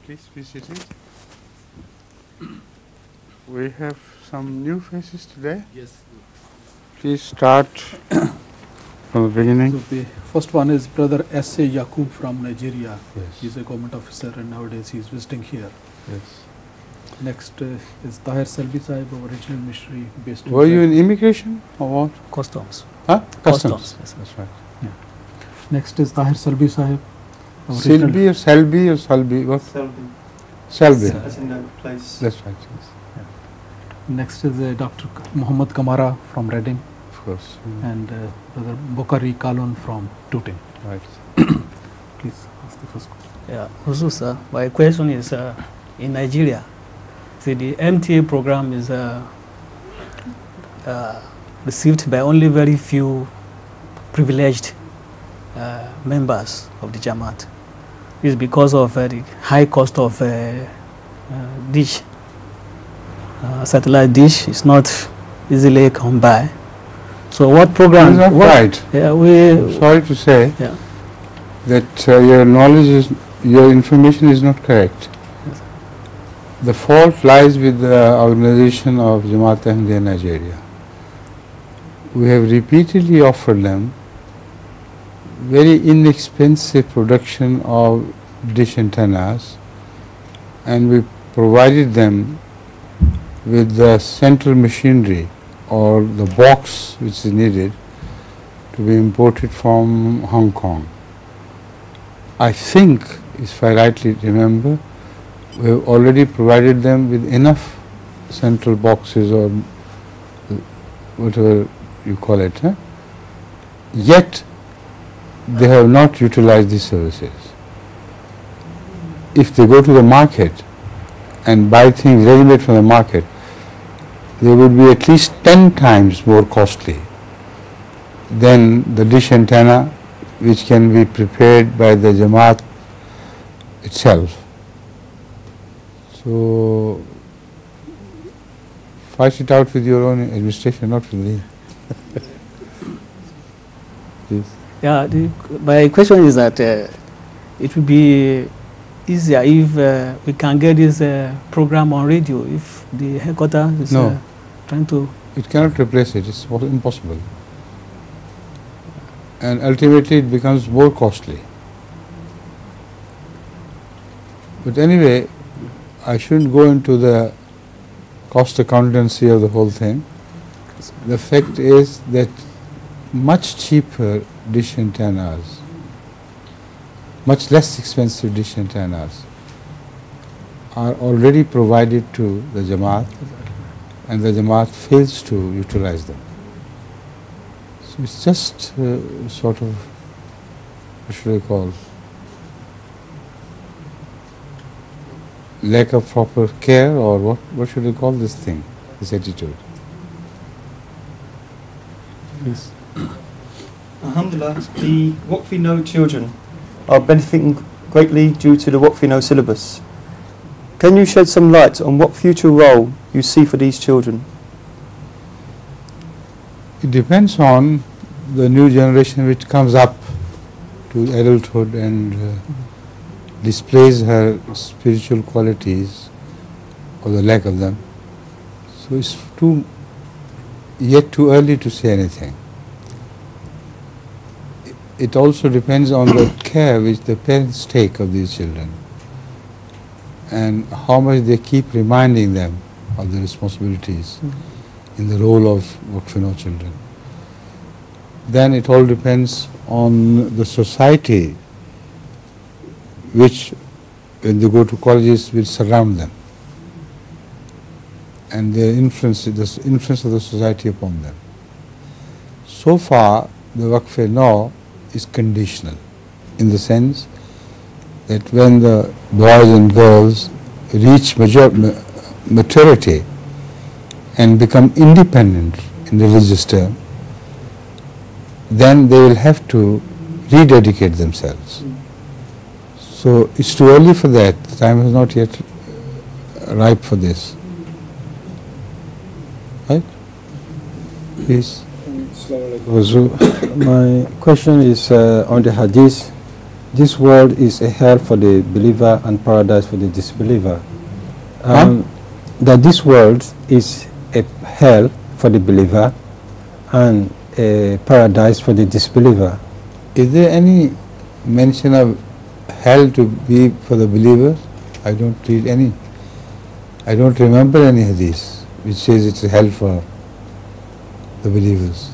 Please be seated. We have some new faces today. Yes. Please start from the beginning. So the first one is Brother S.A. Yaqub from Nigeria. Yes. He's a government officer and nowadays he's visiting here. Yes. Next is Tahir Salvi Sahib, our original missionary based Were you in immigration or what? Customs. Huh? Customs. Yes, that's right. Yeah. Next is Tahir Salvi Sahib. Silbi or Selby or Salbi? What? Selby. Selby. As in that place. That's right. Yes. Next is Dr. Muhammad Kamara from Reading. Of course. And Brother Bokari Kalon from Tooting. Right. Please ask the first question. Yeah. Also, sir, my question is in Nigeria, see the MTA program is received by only very few privileged members of the Jamaat. It's because of the high cost of dish. Satellite dish is not easily come by. So what program? That's not right. Yeah, I'm sorry to say that your knowledge is, your information is not correct. Yes. The fault lies with the organization of Jamaat Ahmadiyya Nigeria. We have repeatedly offered them very inexpensive production of dish antennas, and we provided them with the central machinery or the box which is needed to be imported from Hong Kong. I think, if I rightly remember, we have already provided them with enough central boxes or whatever you call it, yet they have not utilized these services. If they go to the market and buy things ready-made from the market, they would be at least 10 times more costly than the dish antenna which can be prepared by the Jamaat itself. So, fight it out with your own administration, not with me. Please. Yeah, my question is that it would be easier if we can get this program on radio, if the headquarters is trying to... It cannot replace it, it's impossible. And ultimately it becomes more costly. But anyway, I shouldn't go into the cost accountancy of the whole thing. The fact is that much cheaper dish antennas, much less expensive dish antennas are already provided to the Jamaat, and the Jamaat fails to utilize them. So it's just sort of, what should I call, lack of proper care, or what should I call this thing, this attitude? Please. Alhamdulillah, the Waqfi No children are benefiting greatly due to the Waqfi No syllabus. Can you shed some light on what future role you see for these children? It depends on the new generation which comes up to adulthood and displays her spiritual qualities or the lack of them. So it's yet too early to say anything. It also depends on the care which the parents take of these children and how much they keep reminding them of the responsibilities in the role of Waqf No children. Then it all depends on the society which, when they go to colleges, will surround them and their influence, the influence of the society upon them. So far, the Waqf No is conditional in the sense that when the boys and girls reach maturity and become independent in religious term, then they will have to rededicate themselves. So it's too early for that. The time is not yet ripe for this. Right? Please. My question is on the hadith this world is a hell for the believer and paradise for the disbeliever. That this world is a hell for the believer and a paradise for the disbeliever. Is there any mention of hell to be for the believers? I don't read any. I don't remember any hadith which says it's a hell for the believers.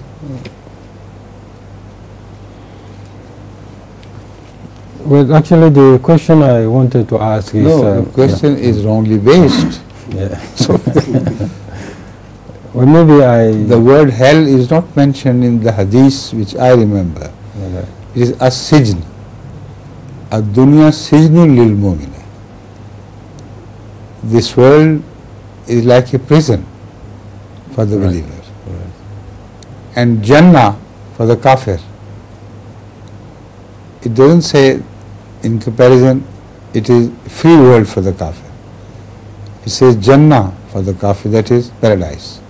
Well, actually, the question I wanted to ask is... No, the question is wrongly based. Yeah. So Well, maybe the word hell is not mentioned in the hadith which I remember. Okay. It is as-sijn. Ad-dunya sijnun lil mu'min. This world is like a prison for the believer. And Jannah for the kafir. It doesn't say in comparison it is free world for the kafir. It says Jannah for the kafir, that is paradise.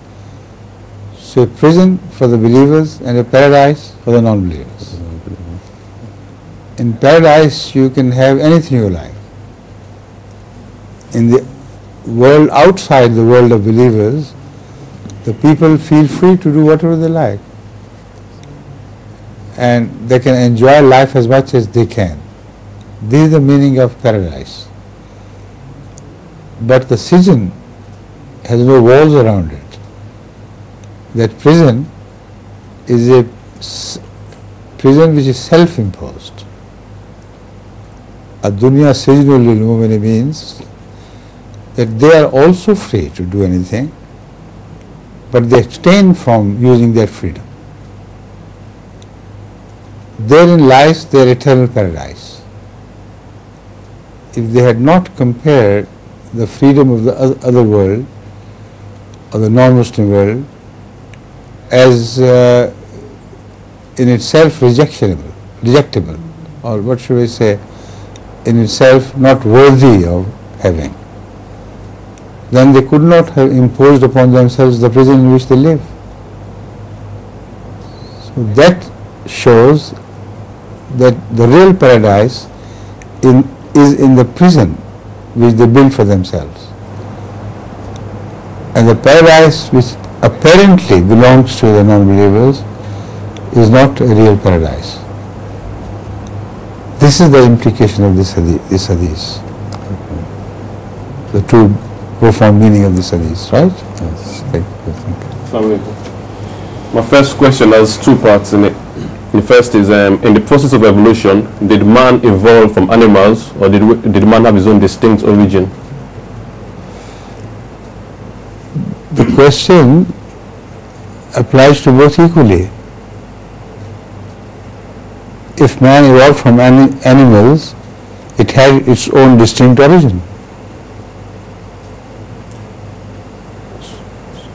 So a prison for the believers and a paradise for the non-believers. In paradise you can have anything you like. In the world outside the world of believers, the people feel free to do whatever they like. And they can enjoy life as much as they can. This is the meaning of paradise. But the sijn has no walls around it. That prison is a prison which is self-imposed. Ad-dunya sijnun lil mu'min means that they are also free to do anything, but they abstain from using their freedom. Therein lies their eternal paradise. If they had not compared the freedom of the other world, or the non-Muslim world, as in itself rejectable, or what should I say, in itself not worthy of having, then they could not have imposed upon themselves the prison in which they live. So that shows that the real paradise is in the prison which they build for themselves. And the paradise which apparently belongs to the non-believers is not a real paradise. This is the implication of this hadith. The true profound meaning of this hadith, right? Yes, thank you. My first question has two parts in it. The first is, in the process of evolution, did man evolve from animals, or did man have his own distinct origin? The question applies to both equally. If man evolved from animals, it had its own distinct origin.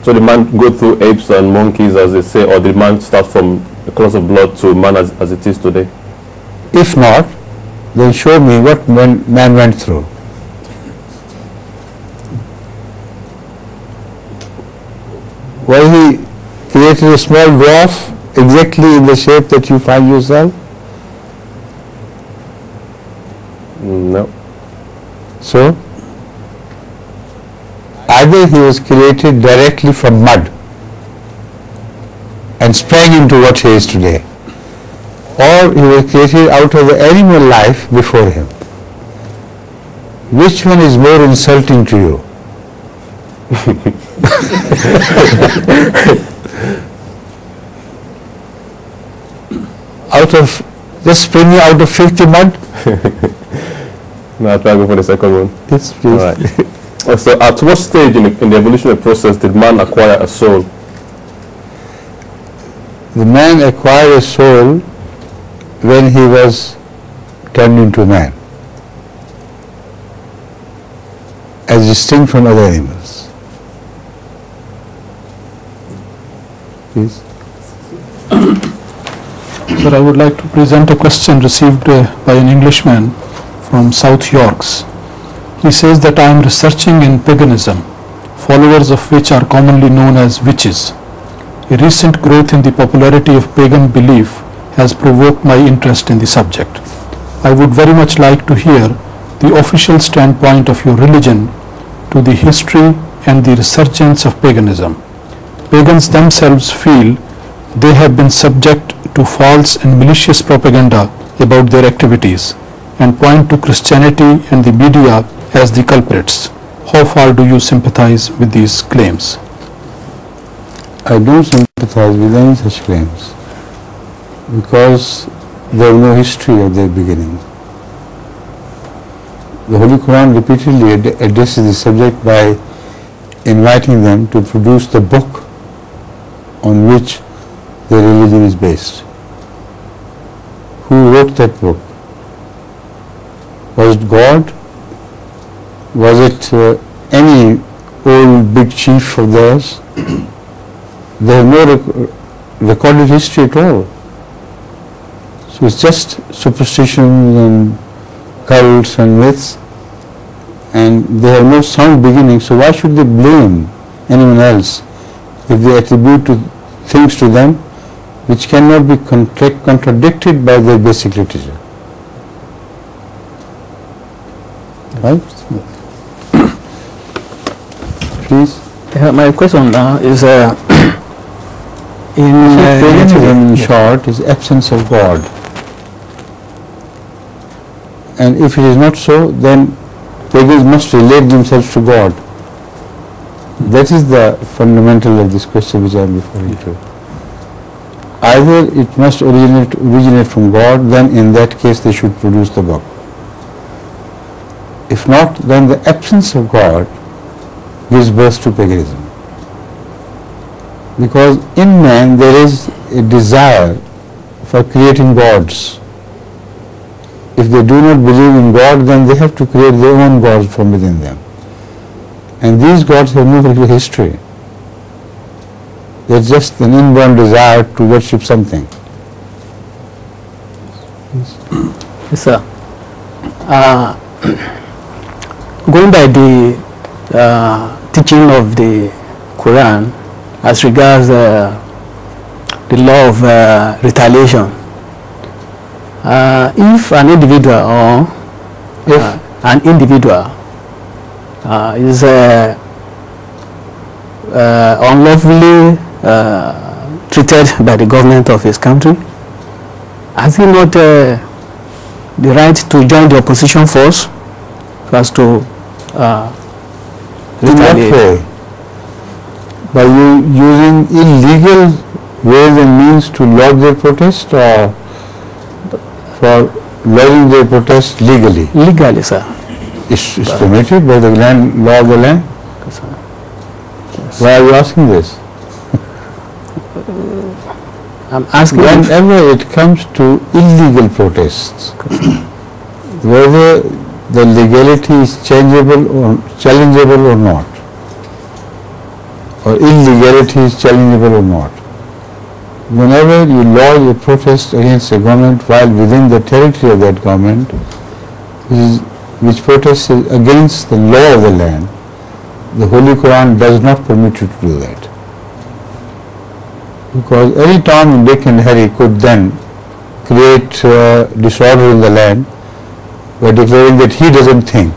So did man go through apes and monkeys, as they say, or did man start from the course of blood to man as it is today? If not, then show me what man went through. Why he created a small dwarf exactly in the shape that you find yourself? No. So, either he was created directly from mud and sprang into what he is today, or he was created out of the animal life before him. Which one is more insulting to you? Just springing out of filthy mud? No, I'll try to go for the second one. Yes, please. All right. So at what stage in the evolutionary process did man acquire a soul? The man acquired a soul when he was turned into man, as distinct from other animals. Please. Sir, I would like to present a question received by an Englishman from South Yorks. He says that I am researching in paganism, followers of which are commonly known as witches. A recent growth in the popularity of pagan belief has provoked my interest in the subject. I would very much like to hear the official standpoint of your religion to the history and the resurgence of paganism. Pagans themselves feel they have been subject to false and malicious propaganda about their activities and point to Christianity and the media as the culprits. How far do you sympathize with these claims? I don't sympathize with any such claims because they have no history of their beginning. The Holy Quran repeatedly addresses the subject by inviting them to produce the book on which their religion is based. Who wrote that book? Was it God? Was it any old big chief of theirs? They have no recorded history at all. So it's just superstitions and cults and myths, and they have no sound beginning. So why should they blame anyone else if they attribute things to them which cannot be contradicted by their basic literature? Right? Please. My question now is paganism, in short, is absence of God. And if it is not so, then pagans must relate themselves to God. That is the fundamental of this question which I am referring to. Either it must originate from God, then in that case they should produce the book. If not, then the absence of God gives birth to paganism. Because in man there is a desire for creating gods. If they do not believe in God, then they have to create their own gods from within them. And these gods have no real history. They are just an inborn desire to worship something. Yes, sir. Going by the teaching of the Quran as regards the law of retaliation, if an individual or an individual is unlawfully treated by the government of his country, has he not the right to join the opposition force so as to in what way? By using illegal ways and means to lodge their protest, or for lodging their protest legally? Legally, sir. It's permitted by the law of the land. Yes, sir. Yes. Why are you asking this? I'm asking. Whenever it comes to illegal protests, whether the legality is changeable or challengeable or not, or illegality is challengeable or not, whenever you lodge a protest against a government while within the territory of that government, which protests against the law of the land, the Holy Quran does not permit you to do that. Because any Tom, Dick and Harry could then create disorder in the land by declaring that he doesn't think,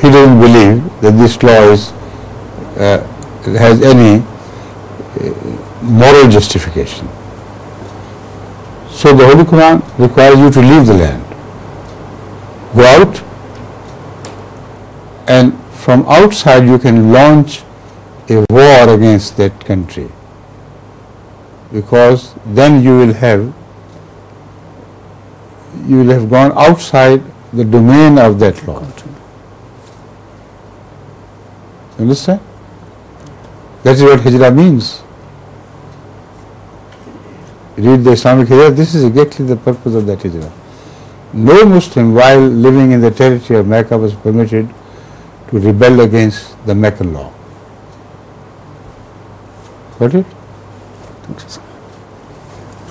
he doesn't believe that this law has any moral justification. So the Holy Quran requires you to leave the land, go out, and from outside you can launch a war against that country, because then you will have gone outside the domain of that law. Understand? That is what hijrah means. Read the Islamic hijrah. This is exactly the purpose of that hijrah. No Muslim, while living in the territory of Mecca, was permitted to rebel against the Meccan law. Got it?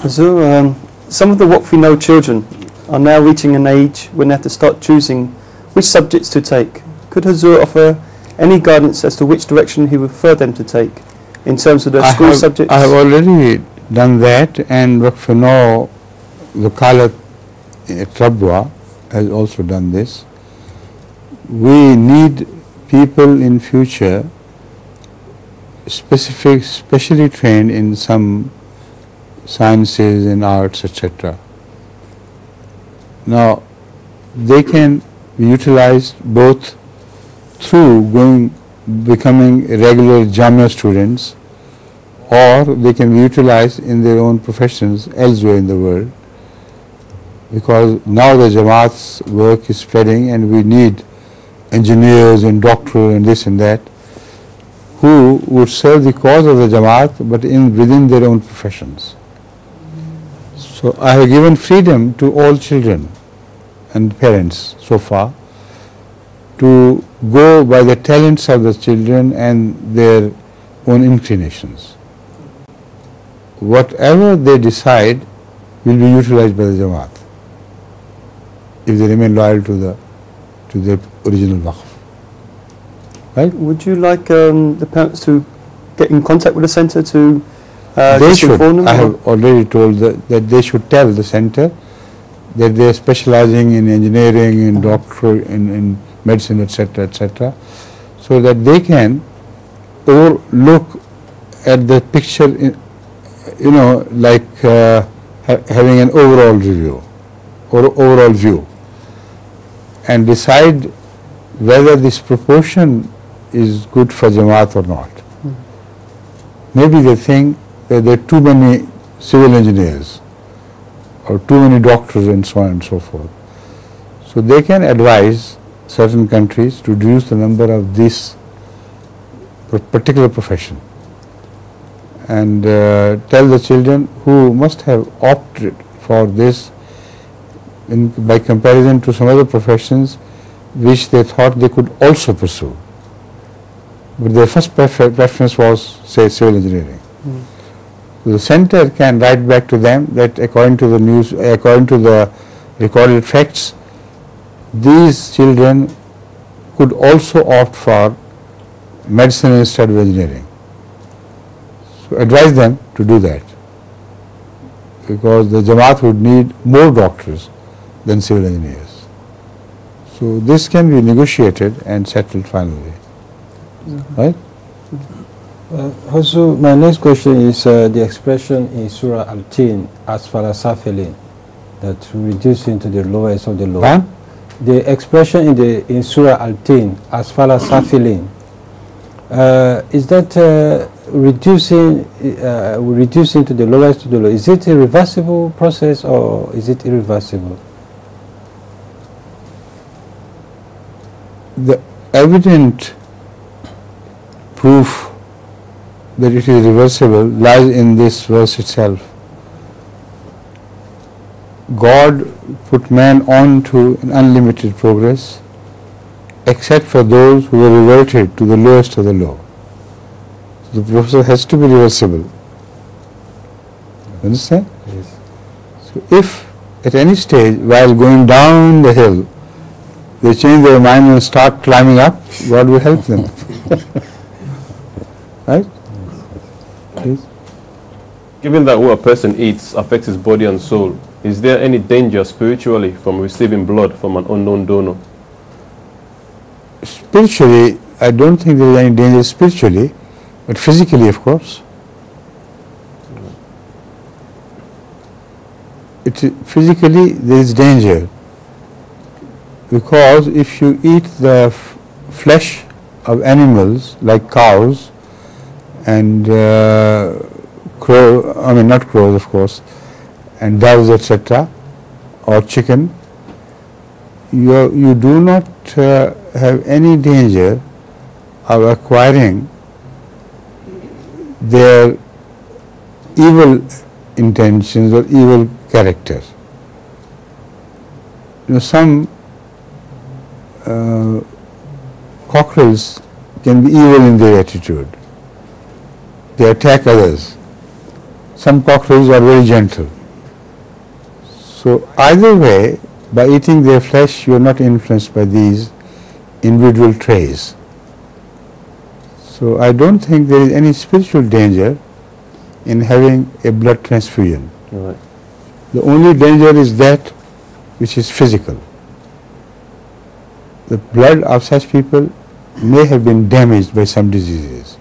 So, some of the What We Know children are now reaching an age when they have to start choosing which subjects to take. Could Hazur offer any guidance as to which direction he would prefer them to take in terms of their school subjects? I have already done that, and Waqf Now, Wakalat at Rabwa, has also done this. We need people in future specially trained in some sciences and arts, etc. Now, they can be utilized both through becoming regular Jamia students, or they can be utilized in their own professions elsewhere in the world, because now the Jamaat's work is spreading and we need engineers and doctors and this and that who would serve the cause of the Jamaat but within their own professions. So I have given freedom to all children and parents so far to go by the talents of the children and their own inclinations. Whatever they decide will be utilized by the Jamaat if they remain loyal to their original waqf. Right? Would you like the parents to get in contact with the centre to They should. inform them? I have already told that they should tell the centre that they are specializing in engineering, in doctor, in medicine, etc., so that they can look at the picture, like having an overall review or overall view, and decide whether this proportion is good for Jamaat or not. Maybe they think that there are too many civil engineers or too many doctors and so on and so forth. So they can advise certain countries to reduce the number of this particular profession and tell the children who must have opted for this by comparison to some other professions which they thought they could also pursue. But their first preference was, say, civil engineering. So the centre can write back to them that according to the recorded facts, these children could also opt for medicine instead of engineering. So advise them to do that, because the Jamaat would need more doctors than civil engineers. So this can be negotiated and settled finally. Right? Also, my next question is the expression in Surah Al-Tin, Asfala Safilin, that reducing to the lowest of the low. Huh? The expression in Surah Al-Tin, Asfala Safilin, is that reducing to the lowest of the low? Is it a reversible process or is it irreversible? The evident proof that it is reversible lies in this verse itself. God put man on to an unlimited progress except for those who were reverted to the lowest of the low. So the process has to be reversible. Understand? Yes. So if at any stage while going down the hill they change their mind and start climbing up, God will help them. Right? Please. Given that what a person eats affects his body and soul, is there any danger spiritually from receiving blood from an unknown donor? Spiritually, I don't think there is any danger spiritually, but physically, of course. Physically, there is danger, because if you eat the flesh of animals like cows and not crows, of course, and doves, etc., or chicken, you do not have any danger of acquiring their evil intentions or evil character. Some cockerels can be evil in their attitude. They attack others. Some cockerels are very gentle. So either way, by eating their flesh, you are not influenced by these individual traits. So I don't think there is any spiritual danger in having a blood transfusion. Right. The only danger is that which is physical. the blood of such people may have been damaged by some diseases,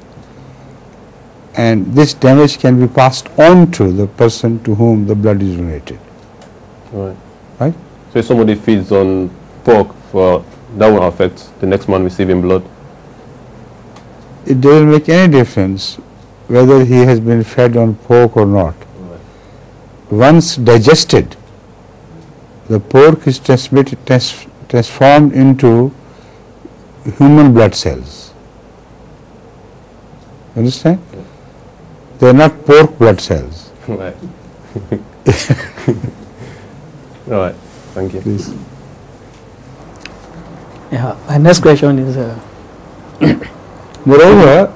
and this damage can be passed on to the person to whom the blood is donated. Right. Right? So if somebody feeds on pork, for that will affect the next man receiving blood. It doesn't make any difference whether he has been fed on pork or not. Right. Once digested, the pork is transformed into human blood cells. Understand? Yeah. They are not pork blood cells. Right. All right. Thank you. Please. Yeah, my next question is, Moreover,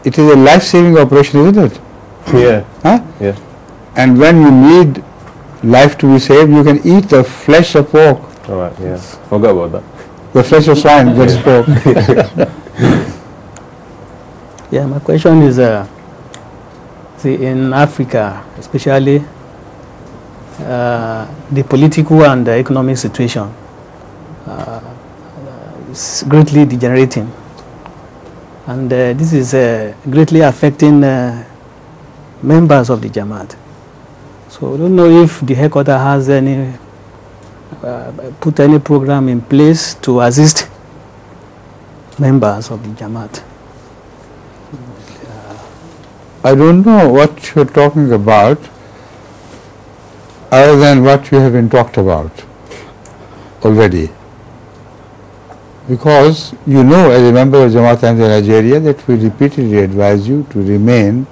it is a life-saving operation, isn't it? Yeah. Huh? Yeah. And when you need life to be saved, you can eat the flesh of pork, All right. Yeah. Forgot about that. the flesh of swine, that is pork. yeah, my question is, see, in Africa, especially the political and the economic situation is greatly degenerating, and this is greatly affecting members of the Jamaat. So I don't know if the headquarters has any put any program in place to assist members of the Jamaat. I don't know what you're talking about other than what you have been talked about already. Because you know, as a member of Jamaat in Nigeria, that we repeatedly advise you to remain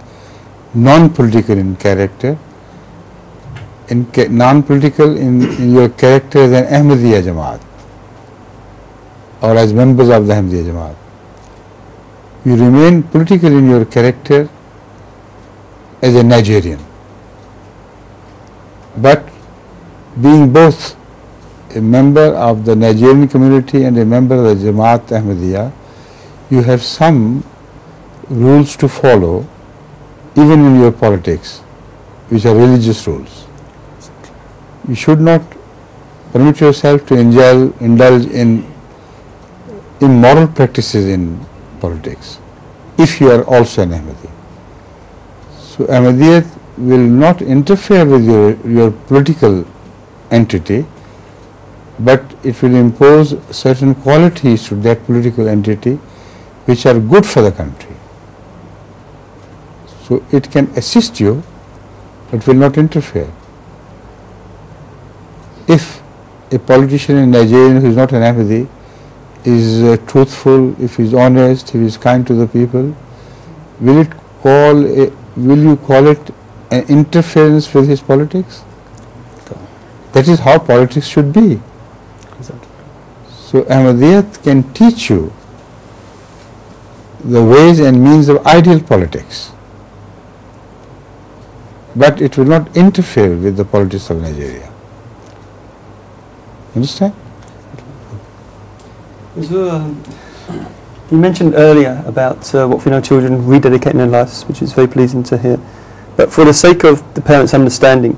non-political in character, non-political in your character as an Ahmadiyya Jamaat or as members of the Ahmadiyya Jamaat. You remain political in your character as a Nigerian. But being both a member of the Nigerian community and a member of the Jamaat Ahmadiyya, you have some rules to follow even in your politics, which are religious rules. You should not permit yourself to indulge in immoral practices in politics if you are also an Ahmadi. So Ahmadiyyat will not interfere with your political entity, but it will impose certain qualities to that political entity which are good for the country. So it can assist you, but will not interfere. If a politician in Nigeria who is not an Ahmadi is truthful, if he is honest, if he is kind to the people, will you call it an interference with his politics? That is how politics should be. Exactly. So Ahmadiyyat can teach you the ways and means of ideal politics, but it will not interfere with the politics of Nigeria. Understand? So, you mentioned earlier about what we know children rededicating their lives, which is very pleasing to hear. But for the sake of the parents' understanding,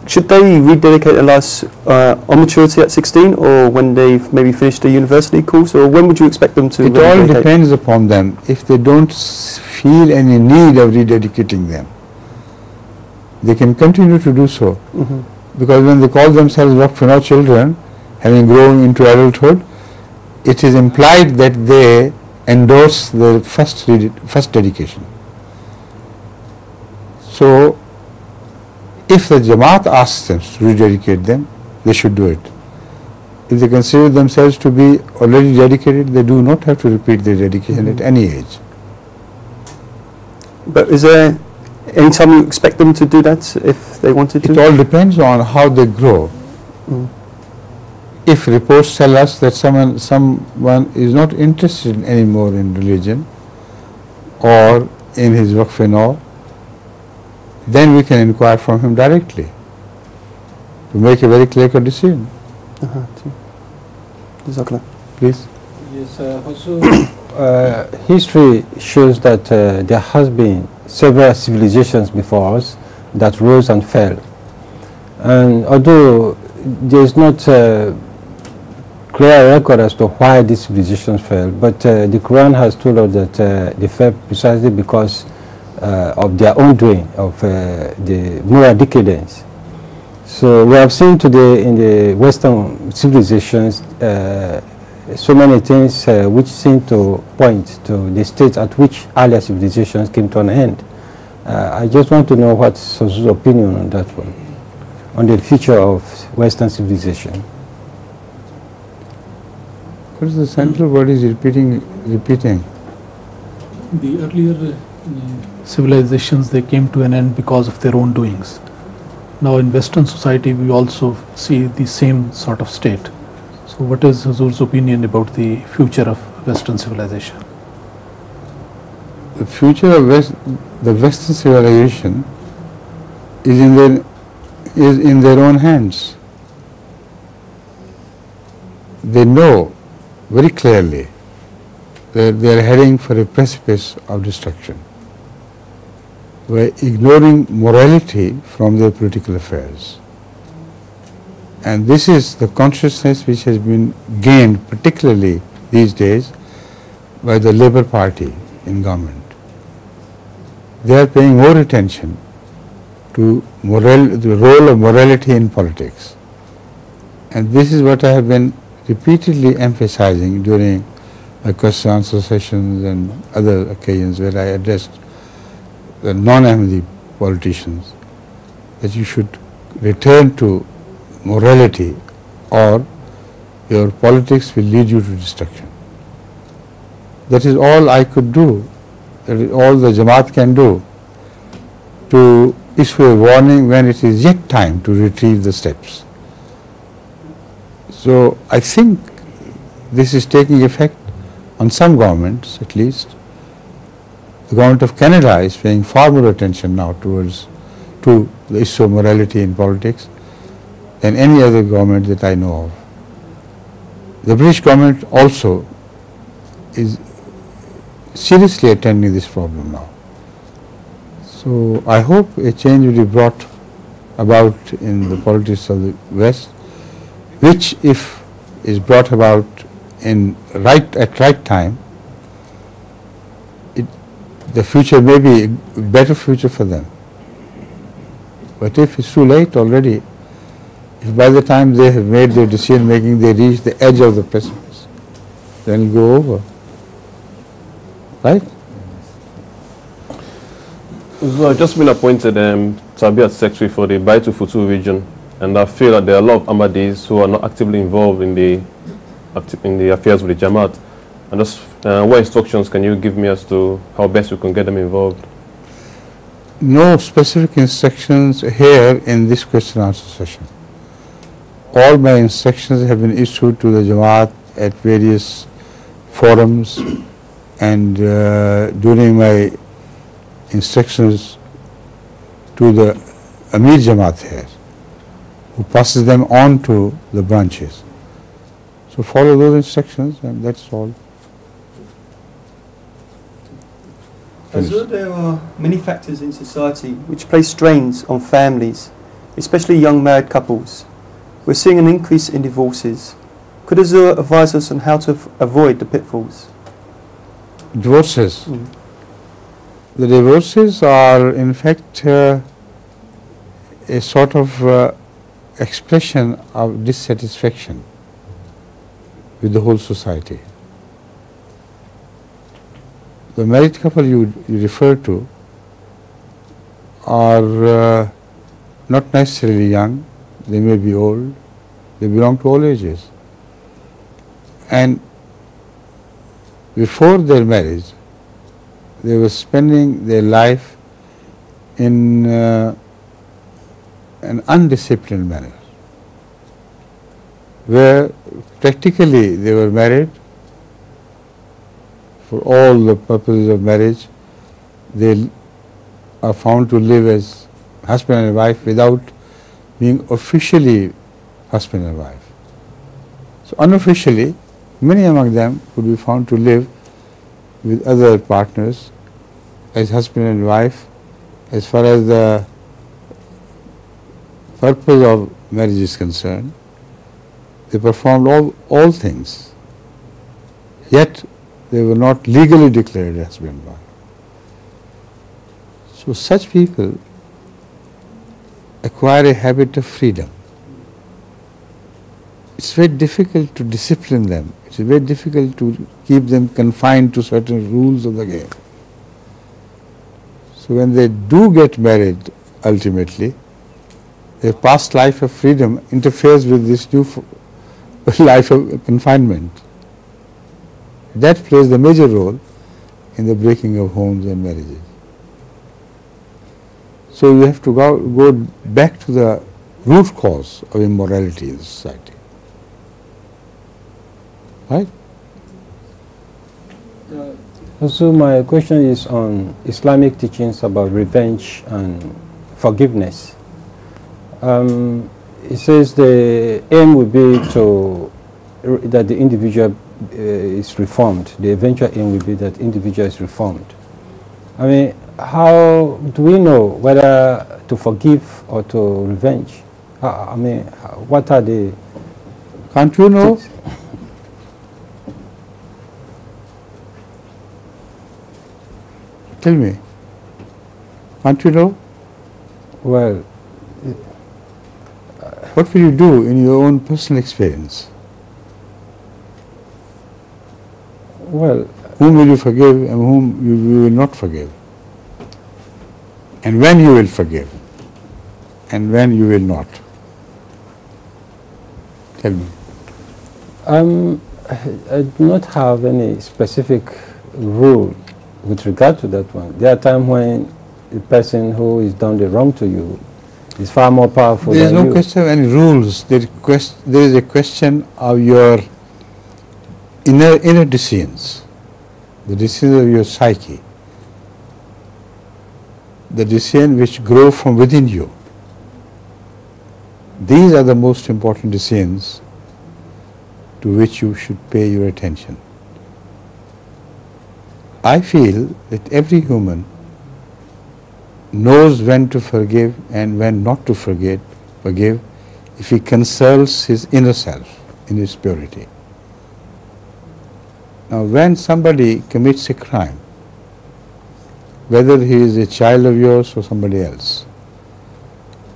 should they rededicate their lives on maturity at 16, or when they've maybe finished a university course, or when would you expect them to It all depends upon them. If they don't feel any need of rededicating them, they can continue to do so. Mm-hmm. Because when they call themselves Waqf children, having grown into adulthood, it is implied that they endorse the first dedication. So, if the Jamaat asks them to rededicate them, they should do it. If they consider themselves to be already dedicated, they do not have to repeat their dedication at any age. But is there any time you expect them to do that if they wanted to? It all depends on how they grow. Mm. If reports tell us that someone is not interested anymore in religion or in his waqf, then we can inquire from him directly to make a very clear decision. Jazakallah. Please. Yes, also history shows that there has been several civilizations before us that rose and fell. And although there is not clear record as to why these civilizations fell, but the Quran has told us that they fell precisely because of their own doing, of the moral decadence. So we have seen today in the Western civilizations so many things which seem to point to the state at which earlier civilizations came to an end. I just want to know what's Sosu's opinion on that one, on the future of Western civilization. What is the central word is repeating? The earlier civilizations, they came to an end because of their own doings. Now in Western society we also see the same sort of state. So what is Hazur's opinion about the future of Western civilization? The future of the Western civilization is in their own hands. They know very clearly that they are heading for a precipice of destruction by ignoring morality from their political affairs. And this is the consciousness which has been gained particularly these days by the Labour Party in government. They are paying more attention to the role of morality in politics. And this is what I have been repeatedly emphasizing during my question answer sessions and other occasions where I addressed the non-Ahmadi politicians, that you should return to morality or your politics will lead you to destruction. That is all I could do, that is all the Jamaat can do, to issue a warning when it is yet time to retrieve the steps. So I think this is taking effect on some governments at least. The government of Canada is paying far more attention now to the issue of morality in politics than any other government that I know of. The British government also is seriously attending this problem now. So I hope a change will be brought about in the politics of the West, which if is brought about at right time, the future may be a better future for them. But if it's too late already, if by the time they have made their decision making they reach the edge of the precipice, then it'll go over. Right? So I've just been appointed to be as secretary for the Baitul Futu region, and I feel that there are a lot of Ahmadis who are not actively involved in the affairs with the Jamaat. And just what instructions can you give me as to how best we can get them involved? No specific instructions here in this question answer session. All my instructions have been issued to the Jamaat at various forums and during my instructions to the Amir Jamaat here, who passes them on to the branches. So follow those instructions and that's all. Hazur, there are many factors in society which place strains on families, especially young married couples. We're seeing an increase in divorces. Could Hazur advise us on how to avoid the pitfalls? Divorces. The divorces are in fact a sort of expression of dissatisfaction with the whole society. The married couple you refer to are not necessarily young, they may be old, they belong to all ages. And before their marriage, they were spending their life in an undisciplined manner, where practically they were married for all the purposes of marriage. They are found to live as husband and wife without being officially husband and wife. So unofficially, many among them would be found to live with other partners as husband and wife as far as the purpose of marriage is concerned. They performed all things, yet they were not legally declared husband and wife. So such people acquire a habit of freedom. It's very difficult to discipline them. It's very difficult to keep them confined to certain rules of the game. So when they do get married, ultimately, their past life of freedom interferes with this new life of confinement. That plays the major role in the breaking of homes and marriages. So you have to go back to the root cause of immorality in society. Right? Also, my question is on Islamic teachings about revenge and forgiveness. It says the aim would be that the individual is reformed. The eventual aim will be that the individual is reformed. I mean, how do we know whether to forgive or to revenge? I mean, what are the... Can't you know? Tell me. Can't you know? Well, what will you do in your own personal experience? Well, whom will you forgive and whom you will not forgive? And when you will forgive and when you will not? Tell me. I do not have any specific rule with regard to that one. There are times when the person who is done the wrong to you is far more powerful than you. There is no question of any rules. There is a question of your inner decisions, the decisions of your psyche, the decisions which grow from within you. These are the most important decisions to which you should pay your attention. I feel that every human knows when to forgive and when not to forgive if he consults his inner self in his purity. Now, when somebody commits a crime, whether he is a child of yours or somebody else,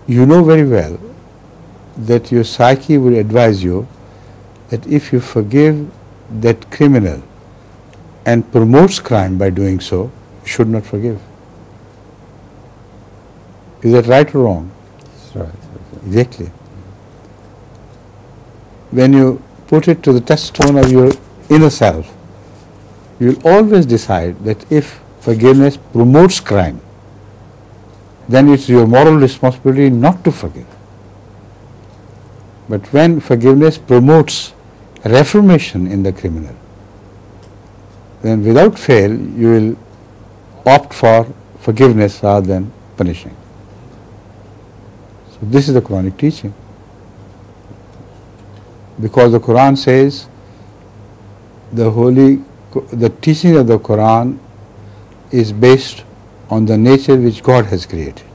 you know very well that your psyche will advise you that if you forgive that criminal and promotes crime by doing so, you should not forgive. Is that right or wrong? That's right. Exactly. When you put it to the touchstone of your inner self, you will always decide that if forgiveness promotes crime, then it's your moral responsibility not to forgive. But when forgiveness promotes reformation in the criminal, then without fail you will opt for forgiveness rather than punishing. So this is the Quranic teaching. Because the Quran says the teaching of the Quran is based on the nature which God has created.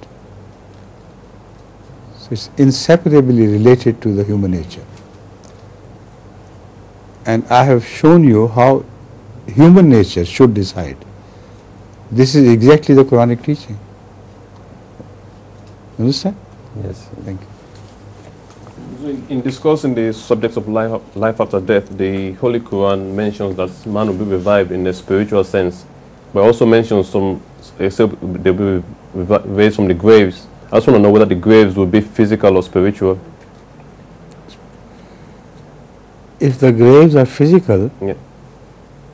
So it's inseparably related to the human nature. And I have shown you how human nature should decide. This is exactly the Quranic teaching. Understand? Yes. Thank you. In discussing the subjects of life after death, the Holy Quran mentions that man will be revived in a spiritual sense, but also mentions they will be raised from the graves. I just want to know whether the graves will be physical or spiritual. If the graves are physical, Yeah.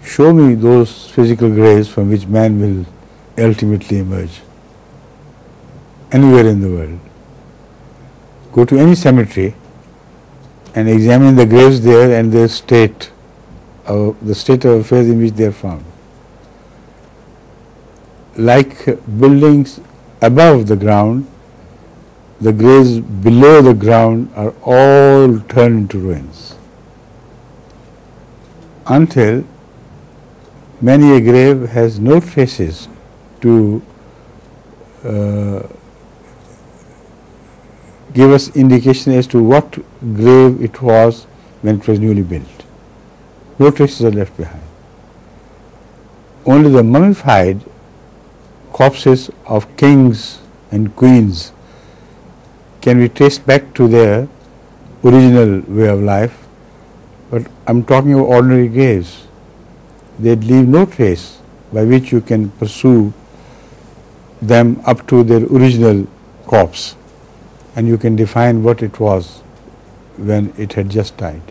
show me those physical graves from which man will ultimately emerge. Anywhere in the world. Go to any cemetery and examine the graves there and the state of affairs in which they are found. Like buildings above the ground, the graves below the ground are all turned into ruins. Until many a grave has no traces to give us indication as to what grave it was when it was newly built. No traces are left behind. Only the mummified corpses of kings and queens can be traced back to their original way of life, but I'm talking of ordinary graves. They leave no trace by which you can pursue them up to their original corpse, and you can define what it was when it had just died.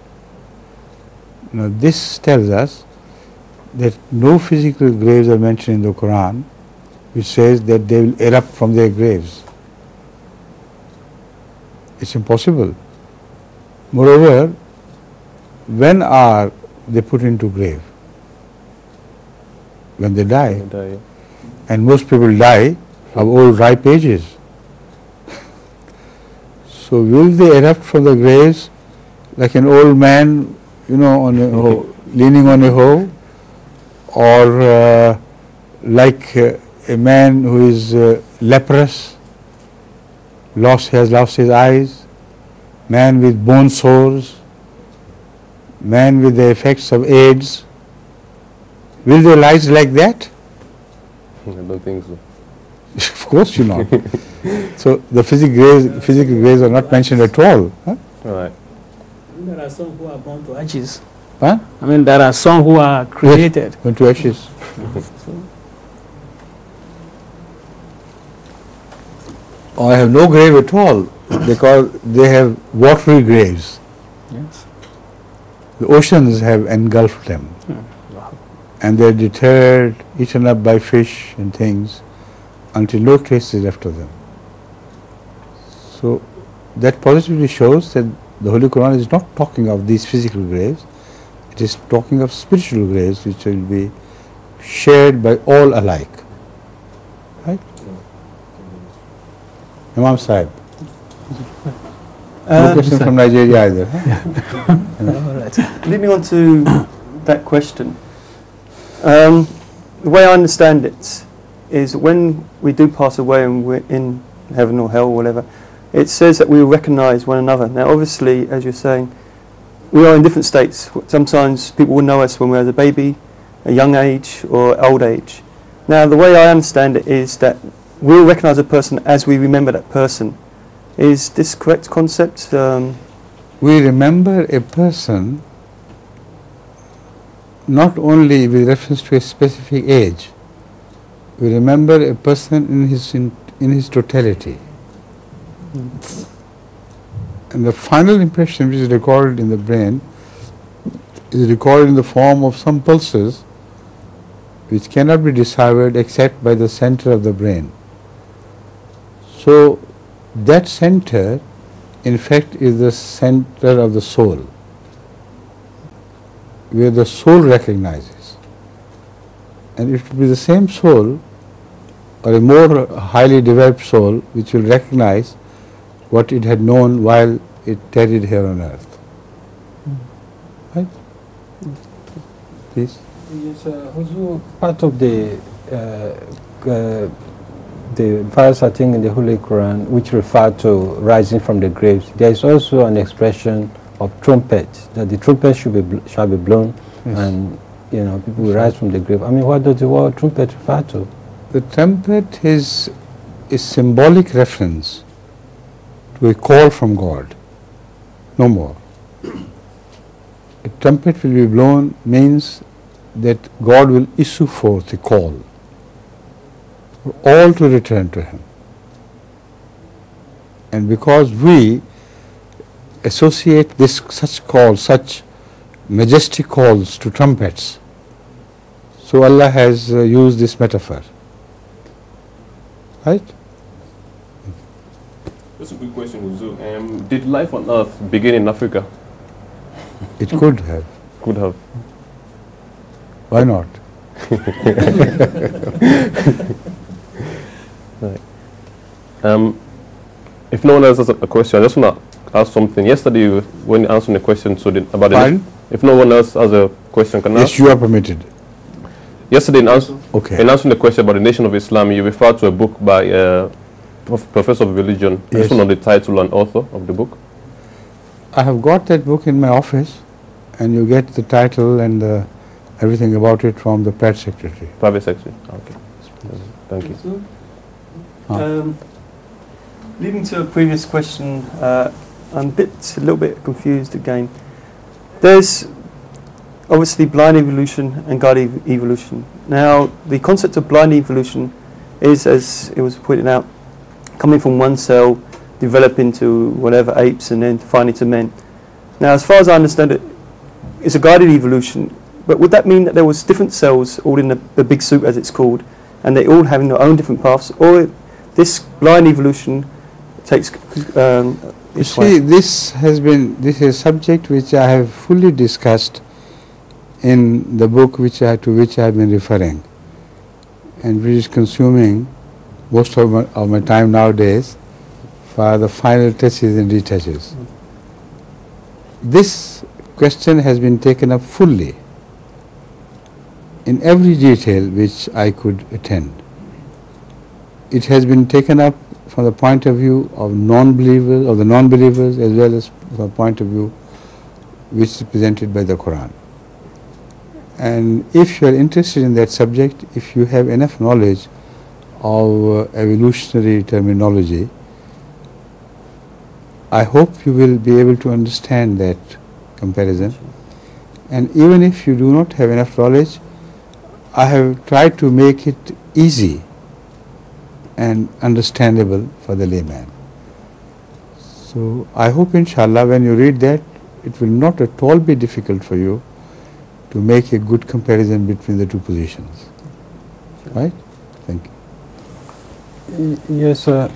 Now this tells us that no physical graves are mentioned in the Quran, which says that they will erupt from their graves. It's impossible. Moreover, when are they put into grave? When they die. And most people die of old ripe ages. So will they erupt from the graves like an old man, on a leaning on a hoe, or like a man who is leprous, has lost his eyes, man with bone sores, man with the effects of AIDS? Will they rise like that? I don't think so. Of course you not. So the physical graves are not mentioned at all. Huh? Right. There are some who are born to ashes. Huh? I mean, there are some who are created. Went to ashes. Or have no grave at all because they have watery graves. Yes. The oceans have engulfed them. And they're deterred, eaten up by fish and things until no trace is left of them. So that positively shows that the Holy Quran is not talking of these physical graves, it is talking of spiritual graves which will be shared by all alike. Right? Imam Sahib. No question from Nigeria either. Huh? All right. Leading on to that question, the way I understand it is when we do pass away and we're in heaven or hell or whatever, it says that we will recognise one another. Now obviously, as you're saying, we are in different states. Sometimes people will know us when we're a baby, a young age or old age. Now the way I understand it is that we'll recognise a person as we remember that person. Is this correct concept? We remember a person not only with reference to a specific age, we remember a person in his totality. And the final impression which is recorded in the brain is recorded in the form of some pulses which cannot be deciphered except by the center of the brain. So that center in fact is the center of the soul, where the soul recognizes. And it will be the same soul or a more highly developed soul which will recognize what it had known while it tarried here on earth. Right? Please. Yes, Huzur, part of the verse, I think, in the Holy Quran, which refer to rising from the graves, there is also an expression of trumpet, that the trumpet shall be blown, yes. And people will rise from the grave. I mean, what does the word trumpet refer to? The trumpet is a symbolic reference to a call from God, no more. A trumpet will be blown means that God will issue forth a call for all to return to Him. And because we associate such calls, such majestic calls to trumpets, so Allah has used this metaphor. Right? That's a good question, Huzur. Did life on Earth begin in Africa? It could have. Could have. Why not? Right. If no one else has a question, I just want to ask something. Yesterday, when you answered the question about Pardon? If no one else has a question, can I ask? Yes, you are permitted. Yesterday, in answering the question about the Nation of Islam, you referred to a book by Professor of Religion. I just want to know the title and author of the book. I have got that book in my office, and you get the title and everything about it from the PAT secretary. Private secretary. Okay. Thank you. Leading to a previous question, I'm a little bit confused again. There's obviously blind evolution and guided evolution. Now, the concept of blind evolution is, as it was pointed out, coming from one cell, developing to whatever apes, and then finally to men. Now, as far as I understand it, it's a guided evolution, but would that mean that there was different cells all in the big soup, as it's called, and they all having their own different paths, or this blind evolution takes you see, this is a subject which I have fully discussed in the book to which I have been referring, and which is consuming most of my time nowadays for the final touches and retouches. This question has been taken up fully in every detail which I could attend. It has been taken up from the point of view of non-believers, of the non-believers, as well as from the point of view which is presented by the Quran. And if you are interested in that subject, if you have enough knowledge of evolutionary terminology, I hope you will be able to understand that comparison. And even if you do not have enough knowledge, I have tried to make it easy and understandable for the layman. So I hope, inshallah, when you read that, it will not at all be difficult for you to make a good comparison between the two positions. Right? Thank you. Yes, sir.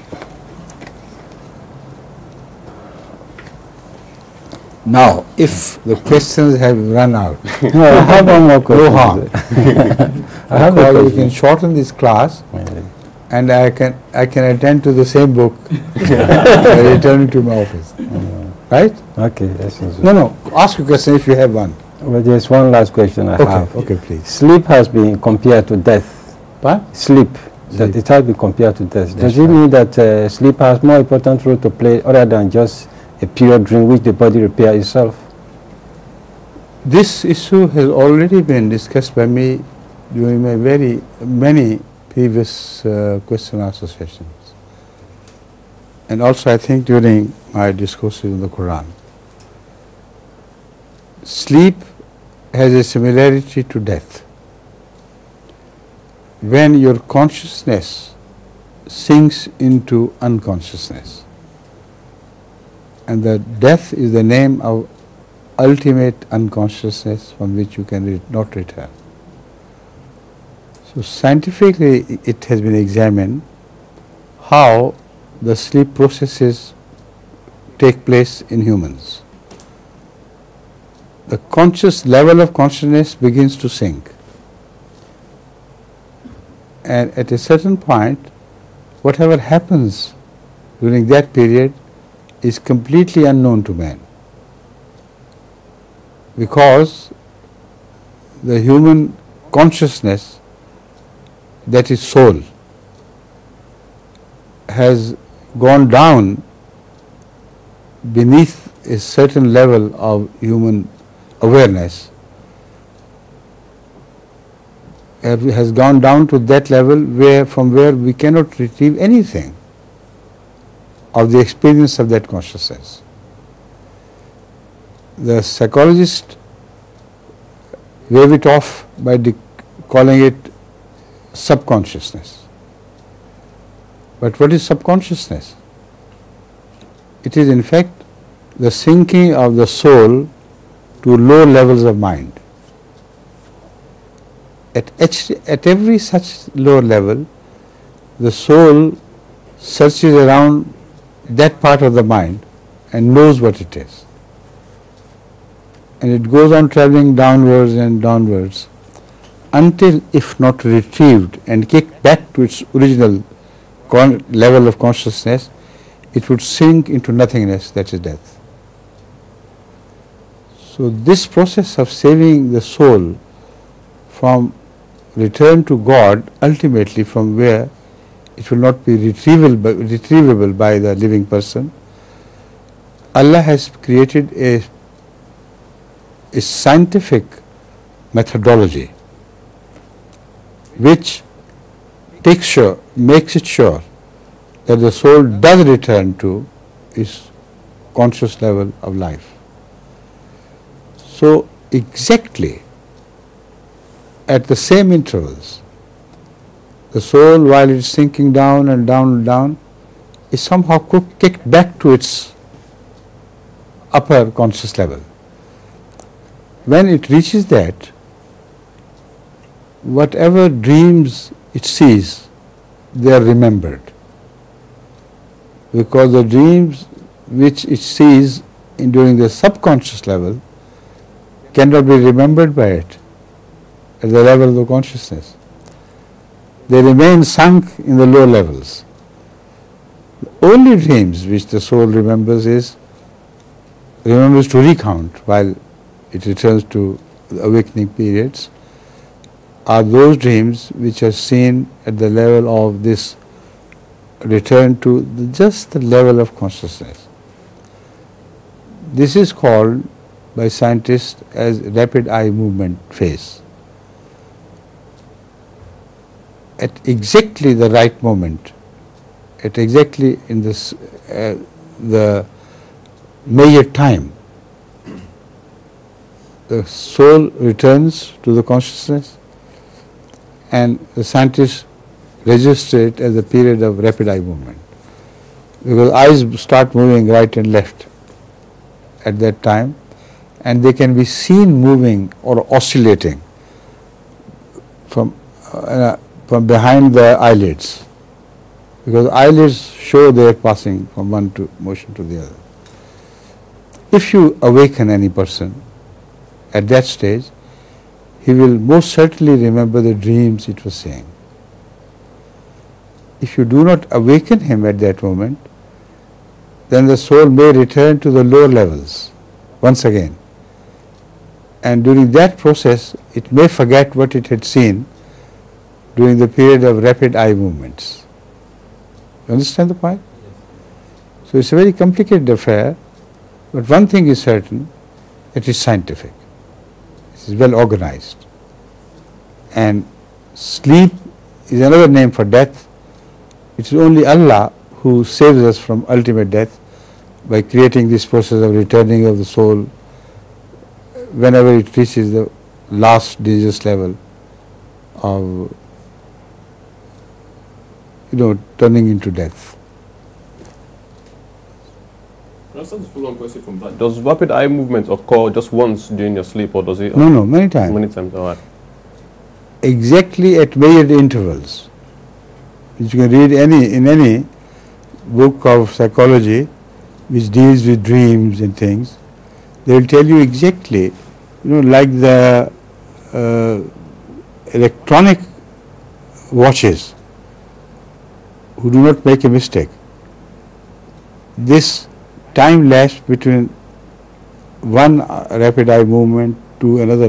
Now, if the questions have run out, No, I have one more question. no harm. I have a Because we question. can shorten this class, Really? and I can attend to the same book by returning to my office. Right? Okay, yes, yes. No. Ask a question if you have one. Well, there's one last question I have. Okay, please. Sleep has been compared to death. What? Sleep. That Sleep. it has been compared to death. That's Does it mean that sleep has more important role to play other than just a period during which the body repairs itself? This issue has already been discussed by me during my many previous question and answer sessions, and also I think during my discourses on the Quran. Sleep has a similarity to death. When your consciousness sinks into unconsciousness, and the death is the name of ultimate unconsciousness from which you can not return. So scientifically it has been examined how the sleep processes take place in humans. The conscious level of consciousness begins to sink, and at a certain point, whatever happens during that period is completely unknown to man, because the human consciousness, that is soul, has gone down beneath a certain level of human awareness, has gone down to that level from where we cannot retrieve anything of the experience of that consciousness. The psychologists wave it off by calling it subconsciousness. But what is subconsciousness? It is in fact the sinking of the soul to low levels of mind. At every such lower level, the soul searches around that part of the mind and knows what it is. And it goes on traveling downwards and downwards until, if not retrieved and kicked back to its original level of consciousness, it would sink into nothingness, that is death. So this process of saving the soul from return to God, ultimately from where it will not be retrievable by the living person, Allah has created a scientific methodology which makes it sure that the soul does return to its conscious level of life. So exactly at the same intervals, the soul, while it is sinking down and down and down, is somehow kicked back to its upper conscious level. When it reaches that, whatever dreams it sees, they are remembered. Because the dreams which it sees during the subconscious level cannot be remembered by it at the level of the consciousness. They remain sunk in the lower levels. The only dreams which the soul remembers to recount while it returns to the awakening periods are those dreams which are seen at the level of this return to just the level of consciousness. This is called by scientists as rapid eye movement phase. At exactly the right moment, at exactly in this the measured time, the soul returns to the consciousness, and the scientists register it as a period of rapid eye movement, because eyes start moving right and left at that time, and they can be seen moving or oscillating from behind the eyelids, because eyelids show they are passing from one motion to the other. If you awaken any person at that stage, he will most certainly remember the dreams it was seeing. If you do not awaken him at that moment, then the soul may return to the lower levels once again. And during that process, it may forget what it had seen during the period of rapid eye movements. You understand the point? So it's a very complicated affair, but one thing is certain, it is scientific. It is well organized. And sleep is another name for death. It is only Allah who saves us from ultimate death by creating this process of returning of the soul whenever it reaches the last dangerous level of turning into death. That's a full-on question from that. Does rapid eye movement occur just once during your sleep, or does it? No, many times. Many times, all right. Exactly at measured intervals. You can read in any book of psychology which deals with dreams and things. They will tell you exactly, like the electronic watches who do not make a mistake. This time lapse between one rapid eye movement to another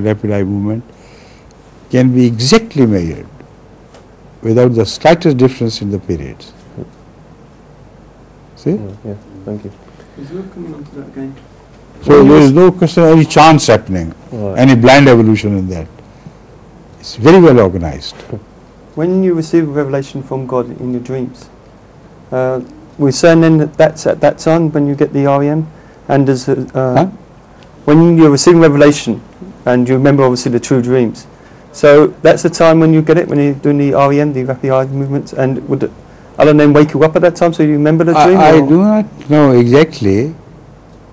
rapid eye movement can be exactly measured without the slightest difference in the periods. See? Yeah, thank you. Is Will coming on to that again? So there is no question of any chance happening, any blind evolution in that. It's very well organized. When you receive a revelation from God in your dreams, we're saying then that's at that time when you get the REM, and as when you're receiving revelation and you remember obviously the true dreams, so that's the time when you get it, when you're doing the REM, the rapid eye movements, and would Allah then wake you up at that time so you remember the dream? I do not know exactly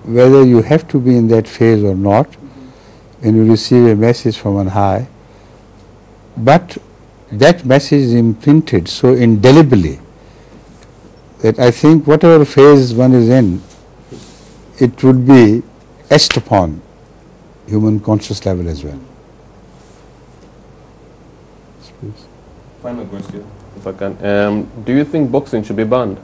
whether you have to be in that phase or not when you receive a message from on high, but that message is imprinted so indelibly that I think whatever phase one is in, it would be etched upon human conscious level as well. Please. Final question, if I can. Do you think boxing should be banned?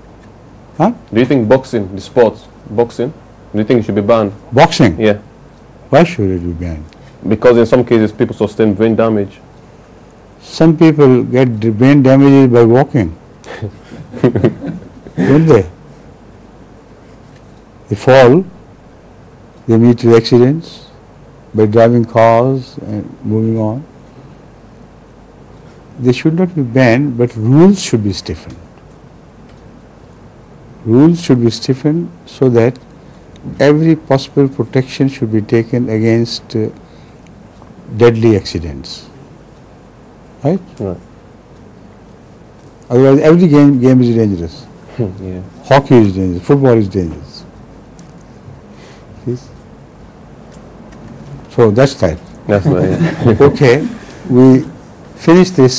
Huh? Do you think boxing, the sport, boxing, do you think it should be banned? Boxing? Yeah. Why should it be banned? Because in some cases people sustain brain damage. Some people get brain damages by walking. Don't they? They fall, they meet with accidents by driving cars and moving on. They should not be banned, but rules should be stiffened. Rules should be stiffened so that every possible protection should be taken against deadly accidents. Right? Right. Otherwise, every game is dangerous. Yeah. Hockey is dangerous. Football is dangerous. See? So that's that. That's right. Yeah. Okay, we finished this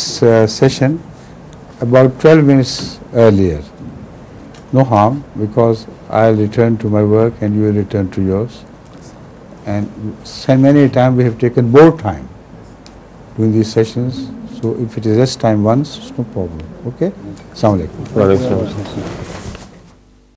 session about 12 minutes earlier. No harm, because I'll return to my work and you will return to yours. And so many times we have taken more time doing these sessions. So if it is less time once, it's no problem. Okay? Assalamu alaikum. Well,